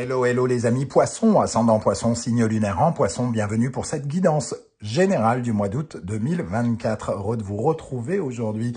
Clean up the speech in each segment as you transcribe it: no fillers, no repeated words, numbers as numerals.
Hello, hello les amis poissons, ascendant poisson, signe lunaire en poisson, bienvenue pour cette guidance générale du mois d'août 2024. Heureux de vous retrouver aujourd'hui.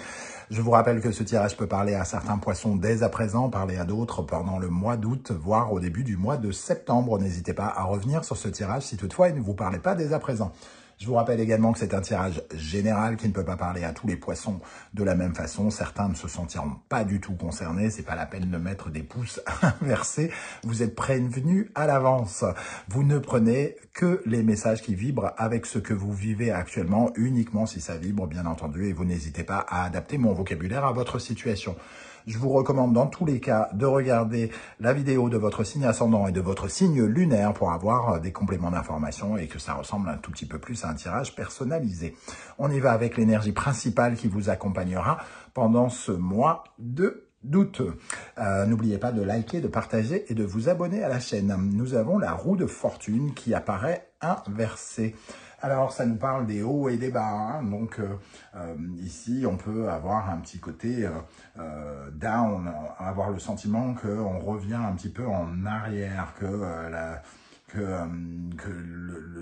Je vous rappelle que ce tirage peut parler à certains poissons dès à présent, parler à d'autres pendant le mois d'août, voire au début du mois de septembre. N'hésitez pas à revenir sur ce tirage si toutefois il ne vous parlait pas dès à présent. Je vous rappelle également que c'est un tirage général qui ne peut pas parler à tous les poissons de la même façon. Certains ne se sentiront pas du tout concernés. C'est pas la peine de mettre des pouces inversés. Vous êtes prévenus à l'avance. Vous ne prenez que les messages qui vibrent avec ce que vous vivez actuellement, uniquement si ça vibre, bien entendu. Et vous n'hésitez pas à adapter mon vocabulaire à votre situation. Je vous recommande dans tous les cas de regarder la vidéo de votre signe ascendant et de votre signe lunaire pour avoir des compléments d'information et que ça ressemble un tout petit peu plus à un tirage personnalisé. On y va avec l'énergie principale qui vous accompagnera pendant ce mois d'août. N'oubliez pas de liker, de partager et de vous abonner à la chaîne. Nous avons la roue de fortune qui apparaît inversée. Alors, ça nous parle des hauts et des bas. Hein. Donc, ici, on peut avoir un petit côté down, avoir le sentiment qu'on revient un petit peu en arrière, que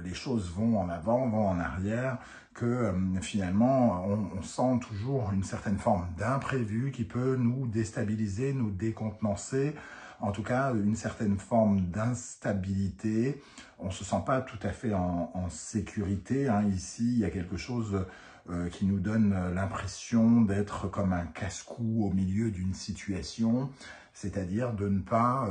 les choses vont en avant, vont en arrière, que finalement, on sent toujours une certaine forme d'imprévu qui peut nous déstabiliser, nous décontenancer. En tout cas, une certaine forme d'instabilité. On ne se sent pas tout à fait en sécurité. Hein. Ici, il y a quelque chose qui nous donne l'impression d'être comme un casse-cou au milieu d'une situation, c'est-à-dire de ne pas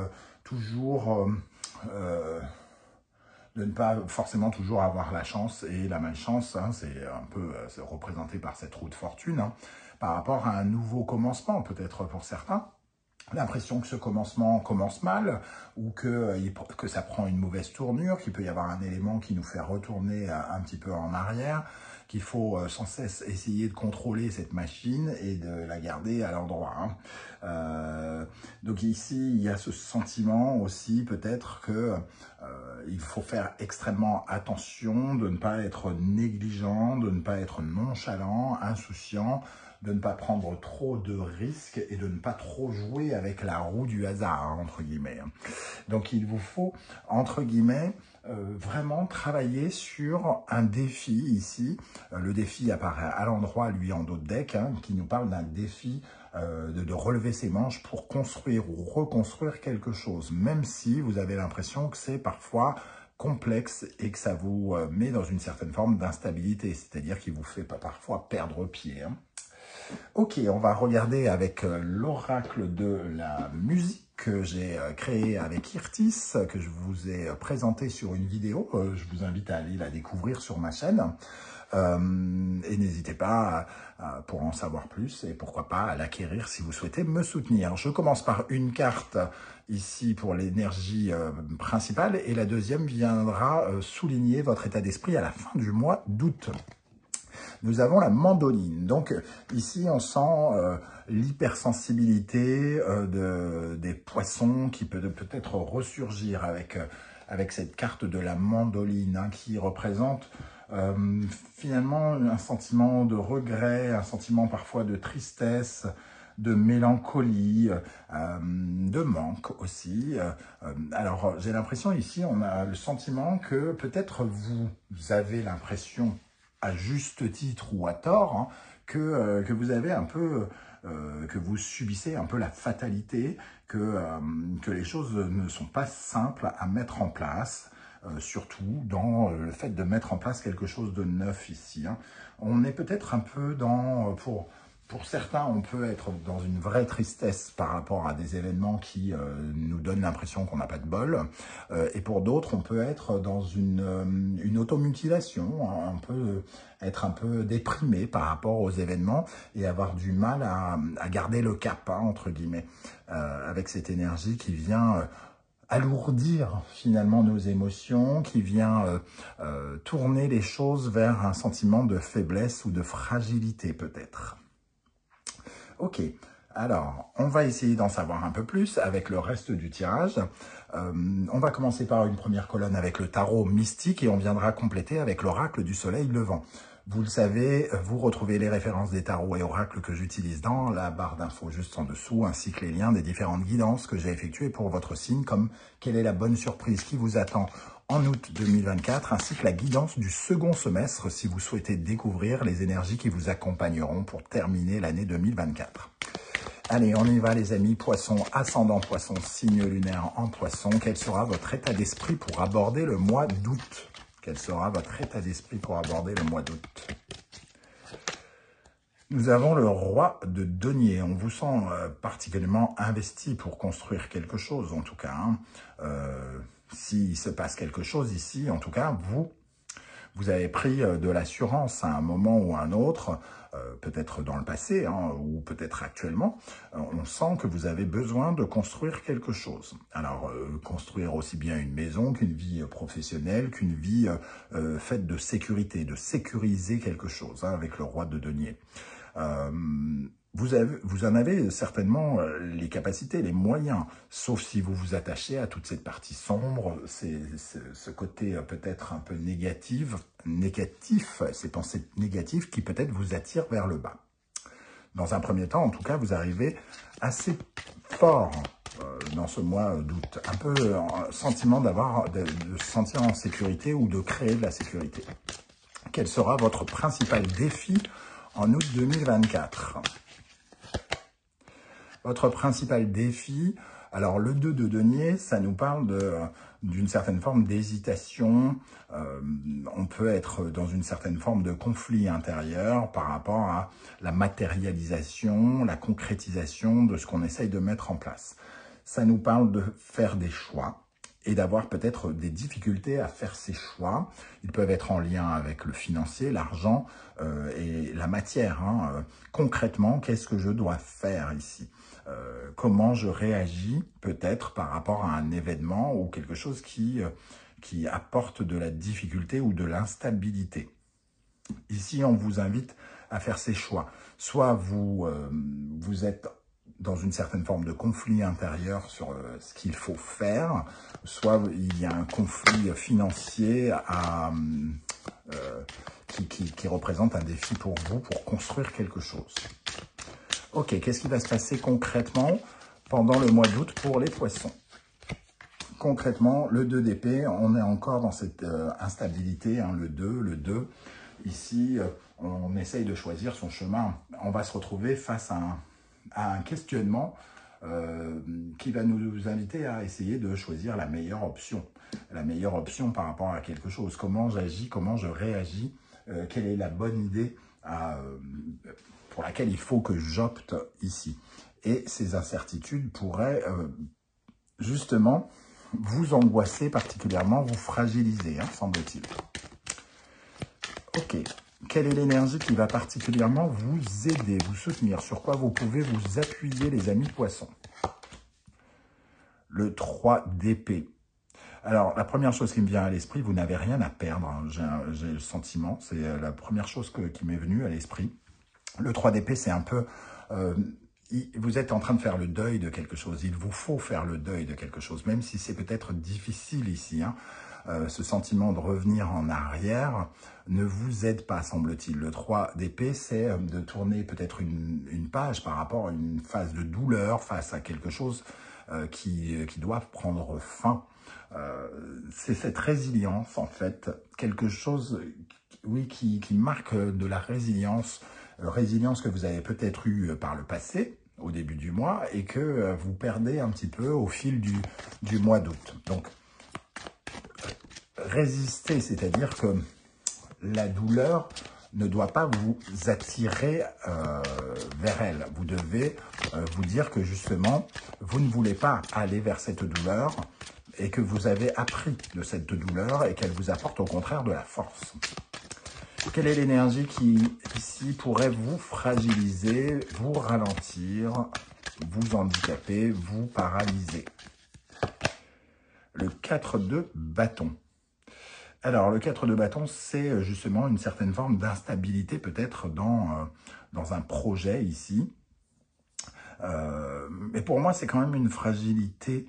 de ne pas forcément toujours avoir la chance et la malchance. Hein. C'est un peu représenté par cette roue de fortune, hein, par rapport à un nouveau commencement, peut-être pour certains. L'impression que ce commencement commence mal ou que ça prend une mauvaise tournure, qu'il peut y avoir un élément qui nous fait retourner un petit peu en arrière, qu'il faut sans cesse essayer de contrôler cette machine et de la garder à l'endroit. Hein. Donc ici, il y a ce sentiment aussi peut-être que il faut faire extrêmement attention de ne pas être négligent, de ne pas être nonchalant, insouciant, de ne pas prendre trop de risques et de ne pas trop jouer avec la roue du hasard, hein, entre guillemets. Donc, il vous faut, entre guillemets, vraiment travailler sur un défi ici. Le défi apparaît à l'endroit, lui, en dos de deck, hein, qui nous parle d'un défi de relever ses manches pour construire ou reconstruire quelque chose, même si vous avez l'impression que c'est parfois complexe et que ça vous met dans une certaine forme d'instabilité, c'est-à-dire qu'il vous fait parfois perdre pied. Hein. Ok, on va regarder avec l'oracle de la musique que j'ai créé avec Irtis, que je vous ai présenté sur une vidéo. Je vous invite à aller la découvrir sur ma chaîne. Et n'hésitez pas, pour en savoir plus, et pourquoi pas à l'acquérir si vous souhaitez me soutenir. Je commence par une carte ici pour l'énergie principale, et la deuxième viendra souligner votre état d'esprit à la fin du mois d'août. Nous avons la mandoline. Donc ici, on sent l'hypersensibilité des poissons qui peut peut-être ressurgir avec cette carte de la mandoline, hein, qui représente finalement un sentiment de regret, un sentiment parfois de tristesse, de mélancolie, de manque aussi. Alors, j'ai l'impression ici, on a le sentiment que peut-être vous avez l'impression, à juste titre ou à tort, hein, que vous avez un peu, que vous subissez un peu la fatalité, que les choses ne sont pas simples à mettre en place, surtout dans le fait de mettre en place quelque chose de neuf ici. Hein. On est peut-être un peu dans, pour certains, on peut être dans une vraie tristesse par rapport à des événements qui nous donnent l'impression qu'on n'a pas de bol. Et pour d'autres, on peut être dans une automutilation, hein, être un peu déprimé par rapport aux événements et avoir du mal à garder le cap, hein, entre guillemets, avec cette énergie qui vient alourdir finalement nos émotions, qui vient tourner les choses vers un sentiment de faiblesse ou de fragilité peut-être. Ok, alors, on va essayer d'en savoir un peu plus avec le reste du tirage. On va commencer par une première colonne avec le tarot mystique et on viendra compléter avec l'oracle du soleil levant. Vous le savez, vous retrouvez les références des tarots et oracles que j'utilise dans la barre d'infos juste en dessous, ainsi que les liens des différentes guidances que j'ai effectuées pour votre signe, comme quelle est la bonne surprise qui vous attend en août 2024, ainsi que la guidance du second semestre si vous souhaitez découvrir les énergies qui vous accompagneront pour terminer l'année 2024. Allez, on y va les amis, poisson, ascendant poisson, signe lunaire en poisson. Quel sera votre état d'esprit pour aborder le mois d'août? Quel sera votre état d'esprit pour aborder le mois d'août? Nous avons le roi de denier. On vous sent particulièrement investi pour construire quelque chose, en tout cas. Hein. S'il se passe quelque chose ici, en tout cas, vous avez pris de l'assurance à un moment ou à un autre, peut-être dans le passé hein, ou peut-être actuellement. On sent que vous avez besoin de construire quelque chose. Alors, construire aussi bien une maison qu'une vie professionnelle, qu'une vie faite de sécurité, de sécuriser quelque chose hein, avec le roi de denier. Vous en avez certainement les capacités, les moyens, sauf si vous vous attachez à toute cette partie sombre, ce côté peut-être un peu négatif, ces pensées négatives qui peut-être vous attirent vers le bas. Dans un premier temps, en tout cas, vous arrivez assez fort dans ce mois d'août, un peu sentiment de se sentir en sécurité ou de créer de la sécurité. Quel sera votre principal défi en août 2024? Votre principal défi, alors le 2 de denier, ça nous parle d'une certaine forme d'hésitation. On peut être dans une certaine forme de conflit intérieur par rapport à la matérialisation, la concrétisation de ce qu'on essaye de mettre en place. Ça nous parle de faire des choix et d'avoir peut-être des difficultés à faire ces choix. Ils peuvent être en lien avec le financier, l'argent et la matière. Hein. Concrètement, qu'est-ce que je dois faire ici? Comment je réagis peut-être par rapport à un événement ou quelque chose qui apporte de la difficulté ou de l'instabilité. Ici, on vous invite à faire ces choix. Soit vous êtes dans une certaine forme de conflit intérieur sur ce qu'il faut faire, soit il y a un conflit financier qui représente un défi pour vous pour construire quelque chose. Ok, qu'est-ce qui va se passer concrètement pendant le mois d'août pour les poissons? Concrètement, le 2 d'épée, on est encore dans cette instabilité, hein, le 2. Ici, on essaye de choisir son chemin. On va se retrouver face à un questionnement qui va nous inviter à essayer de choisir la meilleure option. La meilleure option par rapport à quelque chose. Comment j'agis, comment je réagis, quelle est la bonne idée pour laquelle il faut que j'opte ici. Et ces incertitudes pourraient justement vous angoisser particulièrement, vous fragiliser, hein, semble-t-il. Ok. Quelle est l'énergie qui va particulièrement vous aider, vous soutenir? Sur quoi vous pouvez vous appuyer, les amis poissons? Le 3 d'épée. Alors, la première chose qui me vient à l'esprit, vous n'avez rien à perdre. Hein. J'ai le sentiment, c'est la première chose qui m'est venue à l'esprit. Le 3 d'épée, c'est un peu... vous êtes en train de faire le deuil de quelque chose. Il vous faut faire le deuil de quelque chose, même si c'est peut-être difficile ici. Hein. Ce sentiment de revenir en arrière ne vous aide pas, semble-t-il. Le 3 d'épée, c'est de tourner peut-être une page par rapport à une phase de douleur, face à quelque chose qui doit prendre fin. C'est cette résilience, en fait, quelque chose oui, qui marque de la résilience, résilience que vous avez peut-être eue par le passé, au début du mois, et que vous perdez un petit peu au fil du mois d'août. Donc, résister, c'est-à-dire que la douleur ne doit pas vous attirer vers elle. Vous devez vous dire que justement, vous ne voulez pas aller vers cette douleur et que vous avez appris de cette douleur et qu'elle vous apporte au contraire de la force. Quelle est l'énergie qui, ici, pourrait vous fragiliser, vous ralentir, vous handicaper, vous paralyser? Le 4 de bâton. Alors, le 4 de bâton, c'est justement une certaine forme d'instabilité peut-être dans un projet ici. Mais pour moi, c'est quand même une fragilité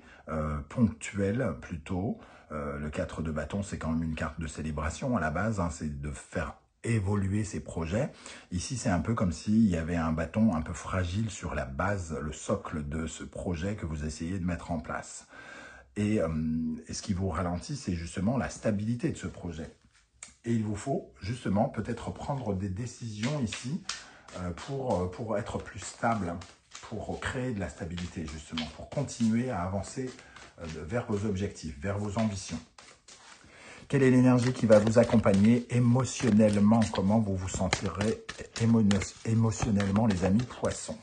ponctuelle plutôt. Le 4 de bâton, c'est quand même une carte de célébration à la base. Hein, c'est de faire évoluer ses projets. Ici, c'est un peu comme s'il y avait un bâton un peu fragile sur la base, le socle de ce projet que vous essayez de mettre en place. Et ce qui vous ralentit, c'est justement la stabilité de ce projet. Et il vous faut justement peut-être prendre des décisions ici pour être plus stable, pour créer de la stabilité justement, pour continuer à avancer vers vos objectifs, vers vos ambitions. Quelle est l'énergie qui va vous accompagner émotionnellement? Comment vous vous sentirez émotionnellement, les amis poissons?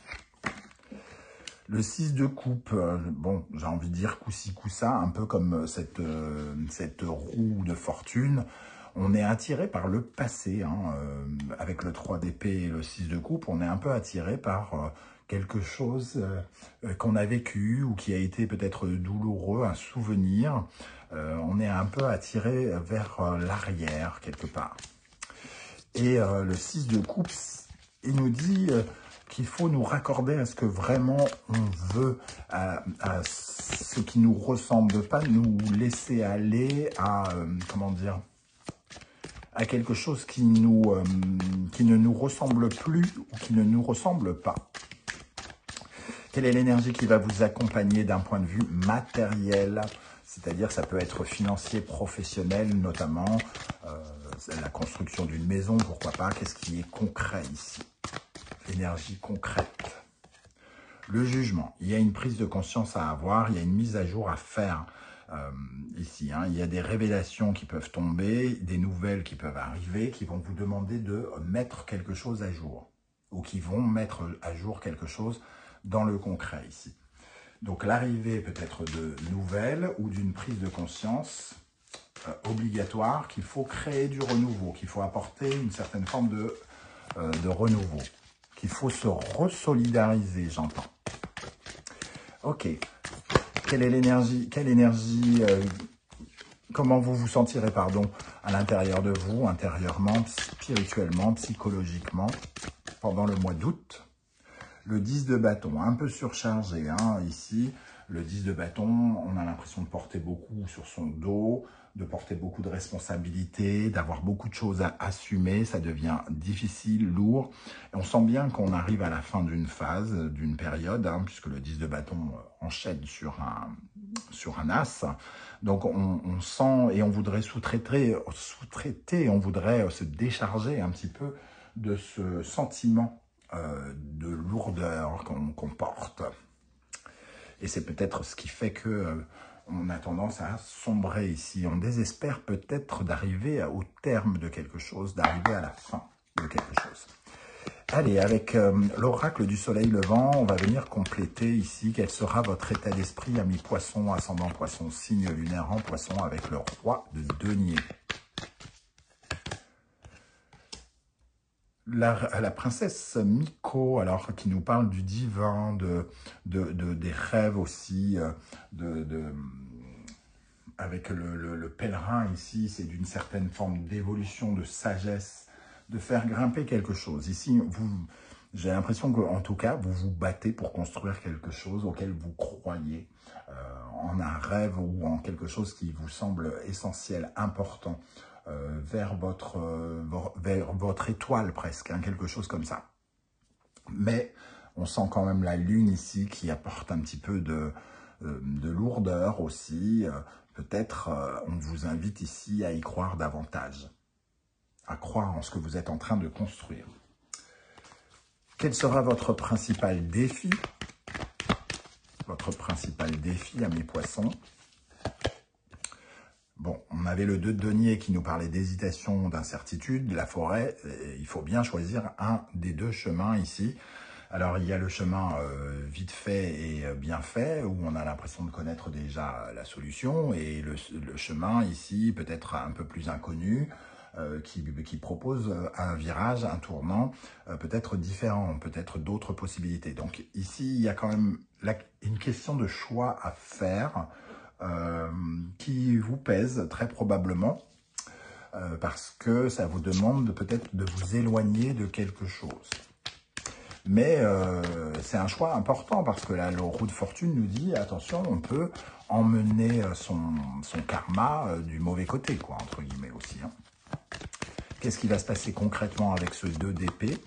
Le 6 de coupe, bon, j'ai envie de dire coup-ci, coup-ça, un peu comme cette roue de fortune. On est attiré par le passé, hein, avec le 3 d'épée et le 6 de coupe, on est un peu attiré par quelque chose qu'on a vécu ou qui a été peut-être douloureux, un souvenir. On est un peu attiré vers l'arrière, quelque part. Et le 6 de coupe, il nous dit qu'il faut nous raccorder à ce que vraiment on veut, à ce qui nous ressemble, pas nous laisser aller à, comment dire, à quelque chose qui ne nous ressemble plus ou qui ne nous ressemble pas. Quelle est l'énergie qui va vous accompagner d'un point de vue matériel? C'est-à-dire, ça peut être financier, professionnel, notamment la construction d'une maison, pourquoi pas. Qu'est-ce qui est concret ici? L'énergie concrète. Le jugement. Il y a une prise de conscience à avoir, il y a une mise à jour à faire ici. Hein. Il y a des révélations qui peuvent tomber, des nouvelles qui peuvent arriver, qui vont vous demander de mettre quelque chose à jour. Ou qui vont mettre à jour quelque chose dans le concret ici. Donc l'arrivée peut-être de nouvelles ou d'une prise de conscience obligatoire qu'il faut créer du renouveau, qu'il faut apporter une certaine forme de renouveau, qu'il faut se resolidariser, j'entends. Ok. Quelle est l'énergie? Quelle énergie comment vous vous sentirez, pardon, à l'intérieur de vous, intérieurement, spirituellement, psychologiquement, pendant le mois d'août? Le 10 de bâton, un peu surchargé, hein, ici. Le 10 de bâton, on a l'impression de porter beaucoup sur son dos, de porter beaucoup de responsabilités, d'avoir beaucoup de choses à assumer. Ça devient difficile, lourd. Et on sent bien qu'on arrive à la fin d'une phase, d'une période, hein, puisque le 10 de bâton enchaîne sur un as. Donc on sent et on voudrait sous-traiter, on voudrait se décharger un petit peu de ce sentiment de lourdeur qu'on porte. Et c'est peut-être ce qui fait que on a tendance à sombrer ici. On désespère peut-être d'arriver au terme de quelque chose, d'arriver à la fin de quelque chose. Allez, avec l'oracle du soleil levant, on va venir compléter ici quel sera votre état d'esprit, ami poisson, ascendant poisson, signe lunaire en poisson, avec le roi de denier. La princesse Miko, alors qui nous parle du divin, des rêves aussi, avec le pèlerin ici, c'est d'une certaine forme d'évolution, de sagesse, de faire grimper quelque chose. Ici, j'ai l'impression qu'en tout cas, vous vous battez pour construire quelque chose auquel vous croyez, en un rêve ou en quelque chose qui vous semble essentiel, important, vers votre étoile presque, hein, quelque chose comme ça. Mais on sent quand même la lune ici qui apporte un petit peu de lourdeur aussi. Peut-être on vous invite ici à y croire davantage, à croire en ce que vous êtes en train de construire. Quel sera votre principal défi? Votre principal défi, amis poissons. Bon, on avait le 2 de denier qui nous parlait d'hésitation, d'incertitude, de la forêt. Il faut bien choisir un des deux chemins ici. Alors, il y a le chemin vite fait et bien fait, où on a l'impression de connaître déjà la solution, et le chemin ici, peut-être un peu plus inconnu, qui propose un virage, un tournant, peut-être différent, peut-être d'autres possibilités. Donc ici, il y a quand même une question de choix à faire, qui vous pèse très probablement, parce que ça vous demande peut-être de vous éloigner de quelque chose. Mais c'est un choix important, parce que là, le roue de fortune nous dit, attention, on peut emmener son karma du mauvais côté, quoi, entre guillemets aussi. Hein. Qu'est-ce qui va se passer concrètement avec ce 2 d'épée?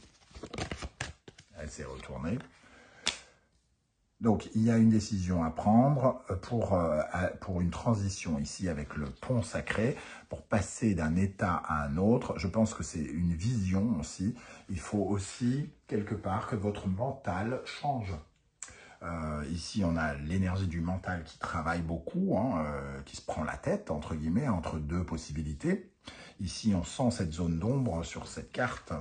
Elle s'est retournée. Donc, il y a une décision à prendre pour une transition ici avec le pont sacré, pour passer d'un état à un autre. Je pense que c'est une vision aussi. Il faut aussi, quelque part, que votre mental change. Ici, on a l'énergie du mental qui travaille beaucoup, hein, qui se prend la tête, entre guillemets, entre deux possibilités. Ici, on sent cette zone d'ombre sur cette carte,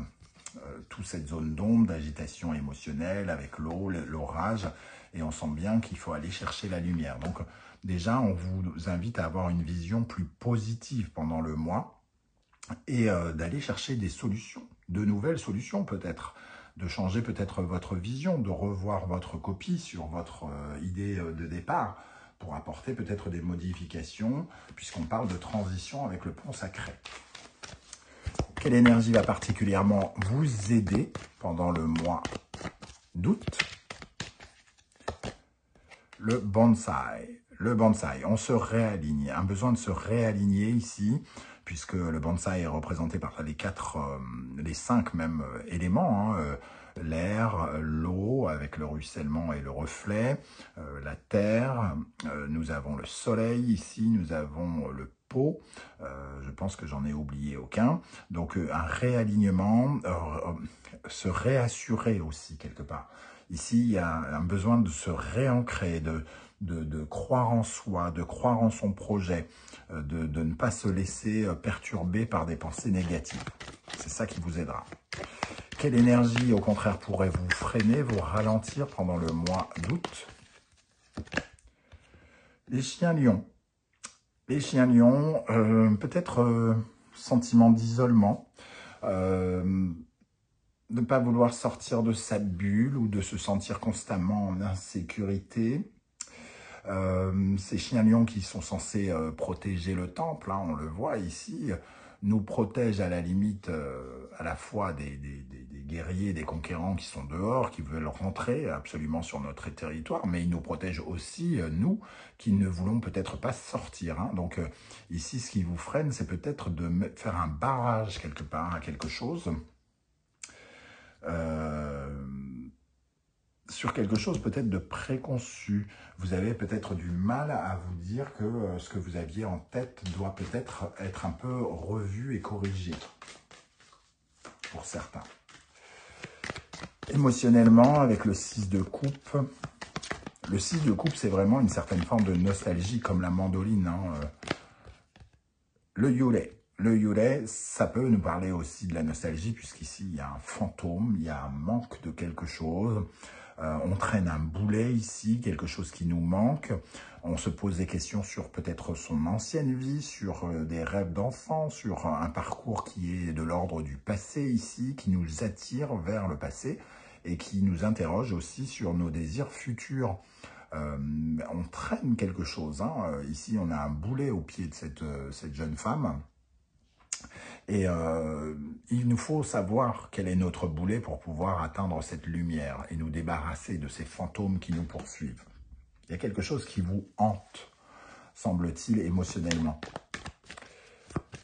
toute cette zone d'ombre, d'agitation émotionnelle avec l'eau, l'orage, et on sent bien qu'il faut aller chercher la lumière. Donc, déjà, on vous invite à avoir une vision plus positive pendant le mois et d'aller chercher des solutions, de nouvelles solutions peut-être, de changer peut-être votre vision, de revoir votre copie sur votre idée de départ pour apporter peut-être des modifications, puisqu'on parle de transition avec le pont sacré. Quelle énergie va particulièrement vous aider pendant le mois d'août? Le bonsaï. Le bonsaï, on se réaligne. Un besoin de se réaligner ici, puisque le bonsaï est représenté par les 5 mêmes éléments, hein, l'air, l'eau avec le ruissellement et le reflet, la terre, nous avons le soleil ici, nous avons le pot, je pense que j'en ai oublié aucun. Donc un réalignement, se réassurer aussi quelque part. Ici, il y a un besoin de se réancrer, de croire en soi, de croire en son projet, de ne pas se laisser perturber par des pensées négatives. C'est ça qui vous aidera. Quelle énergie, au contraire, pourrait vous freiner, vous ralentir pendant le mois d'août? Les chiens lions. Les chiens lions, peut-être sentiment d'isolement, ne pas vouloir sortir de sa bulle ou de se sentir constamment en insécurité. Ces chiens lions qui sont censés protéger le temple, hein, on le voit ici, nous protègent à la limite à la fois des guerriers, des conquérants qui sont dehors, qui veulent rentrer absolument sur notre territoire, mais ils nous protègent aussi, nous, qui ne voulons peut-être pas sortir. Hein. Donc ici, ce qui vous freine, c'est peut-être de faire un barrage quelque part à quelque chose, sur quelque chose peut-être de préconçu. Vous avez peut-être du mal à vous dire que ce que vous aviez en tête doit peut-être être un peu revu et corrigé, pour certains. Émotionnellement, avec le 6 de coupe, le 6 de coupe, c'est vraiment une certaine forme de nostalgie, comme la mandoline. Hein. Le yulei. Le yulei, ça peut nous parler aussi de la nostalgie, puisqu'ici, il y a un fantôme, il y a un manque de quelque chose. On traîne un boulet ici, quelque chose qui nous manque. On se pose des questions sur peut-être son ancienne vie, sur des rêves d'enfant, sur un parcours qui est de l'ordre du passé ici, qui nous attire vers le passé et qui nous interroge aussi sur nos désirs futurs. On traîne quelque chose. Hein. Ici, on a un boulet au pied de cette jeune femme. Et il nous faut savoir quel est notre boulet pour pouvoir atteindre cette lumière et nous débarrasser de ces fantômes qui nous poursuivent. Il y a quelque chose qui vous hante, semble-t-il, émotionnellement.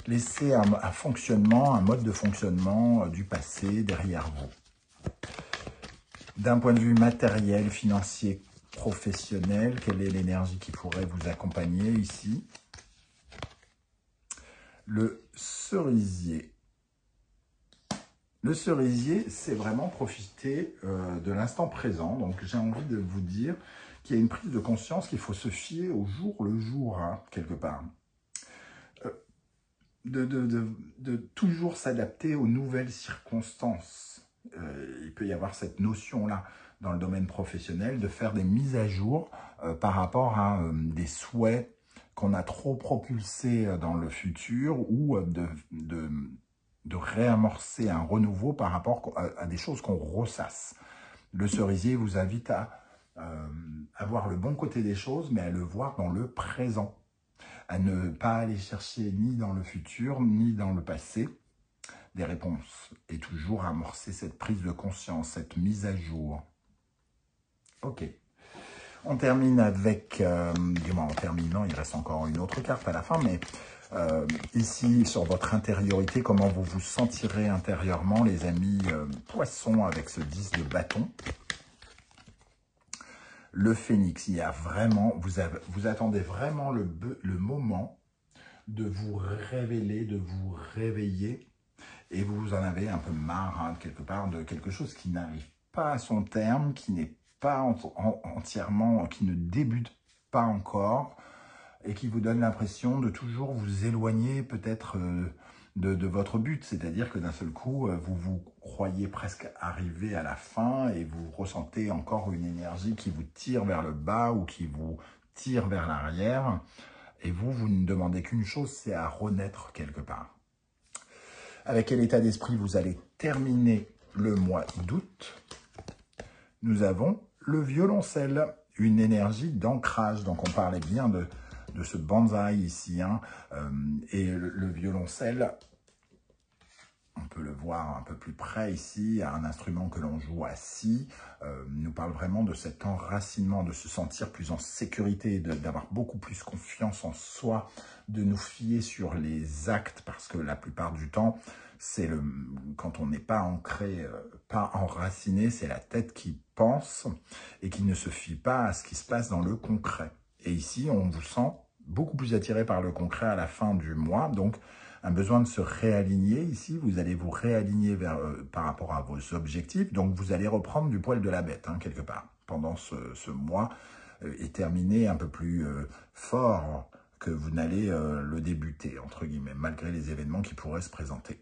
Laissez un fonctionnement, un mode de fonctionnement du passé derrière vous. D'un point de vue matériel, financier, professionnel, quelle est l'énergie qui pourrait vous accompagner ici? Le cerisier. Le cerisier, c'est vraiment profiter de l'instant présent. Donc, j'ai envie de vous dire qu'il y a une prise de conscience qu'il faut se fier au jour le jour, hein, quelque part. De toujours s'adapter aux nouvelles circonstances. Il peut y avoir cette notion-là dans le domaine professionnel, de faire des mises à jour par rapport à des souhaits qu'on a trop propulsé dans le futur ou de réamorcer un renouveau par rapport à des choses qu'on ressasse. Le cerisier vous invite à avoir le bon côté des choses, mais à le voir dans le présent, à ne pas aller chercher ni dans le futur, ni dans le passé des réponses, et toujours amorcer cette prise de conscience, cette mise à jour. Ok. On termine avec, du moins en terminant, il reste encore une autre carte à la fin, mais Ici, sur votre intériorité, comment vous vous sentirez intérieurement, les amis poissons, avec ce 10 de bâton. Le phénix, il y a vraiment, vous attendez vraiment le moment de vous révéler, de vous réveiller, et vous en avez un peu marre, hein, quelque part, de quelque chose qui n'arrive pas à son terme, qui n'est pas entièrement, qui ne débute pas encore, et qui vous donne l'impression de toujours vous éloigner peut-être de votre but. C'est-à-dire que d'un seul coup, vous vous croyez presque arrivé à la fin et vous ressentez encore une énergie qui vous tire vers le bas ou qui vous tire vers l'arrière. Et vous ne demandez qu'une chose, c'est à renaître quelque part. Avec quel état d'esprit vous allez terminer le mois d'août? Nous avons le violoncelle, une énergie d'ancrage. Donc on parlait bien de ce bonsaï ici, hein, et le violoncelle, on peut le voir un peu plus près ici, un instrument que l'on joue assis, nous parle vraiment de cet enracinement, de se sentir plus en sécurité, d'avoir beaucoup plus confiance en soi, de nous fier sur les actes, parce que la plupart du temps, c'est quand on n'est pas ancré, pas enraciné, c'est la tête qui pense et qui ne se fie pas à ce qui se passe dans le concret. Et ici, on vous sent beaucoup plus attiré par le concret à la fin du mois, donc un besoin de se réaligner ici, vous allez vous réaligner par rapport à vos objectifs, donc vous allez reprendre du poil de la bête, hein, quelque part, pendant ce mois, et terminer un peu plus fort que vous n'allez le débuter, entre guillemets, malgré les événements qui pourraient se présenter.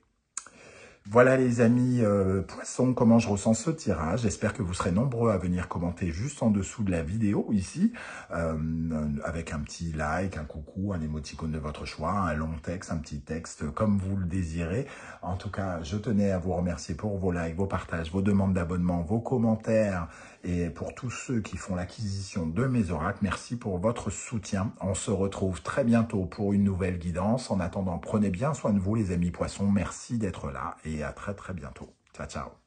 Voilà les amis poissons, comment je ressens ce tirage. J'espère que vous serez nombreux à venir commenter juste en dessous de la vidéo ici, avec un petit like, un coucou, un émoticône de votre choix, un long texte, un petit texte, comme vous le désirez. En tout cas, je tenais à vous remercier pour vos likes, vos partages, vos demandes d'abonnement, vos commentaires, et pour tous ceux qui font l'acquisition de mes oracles, merci pour votre soutien. On se retrouve très bientôt pour une nouvelle guidance. En attendant, prenez bien soin de vous les amis poissons. Merci d'être là et à très très bientôt. Ciao, ciao.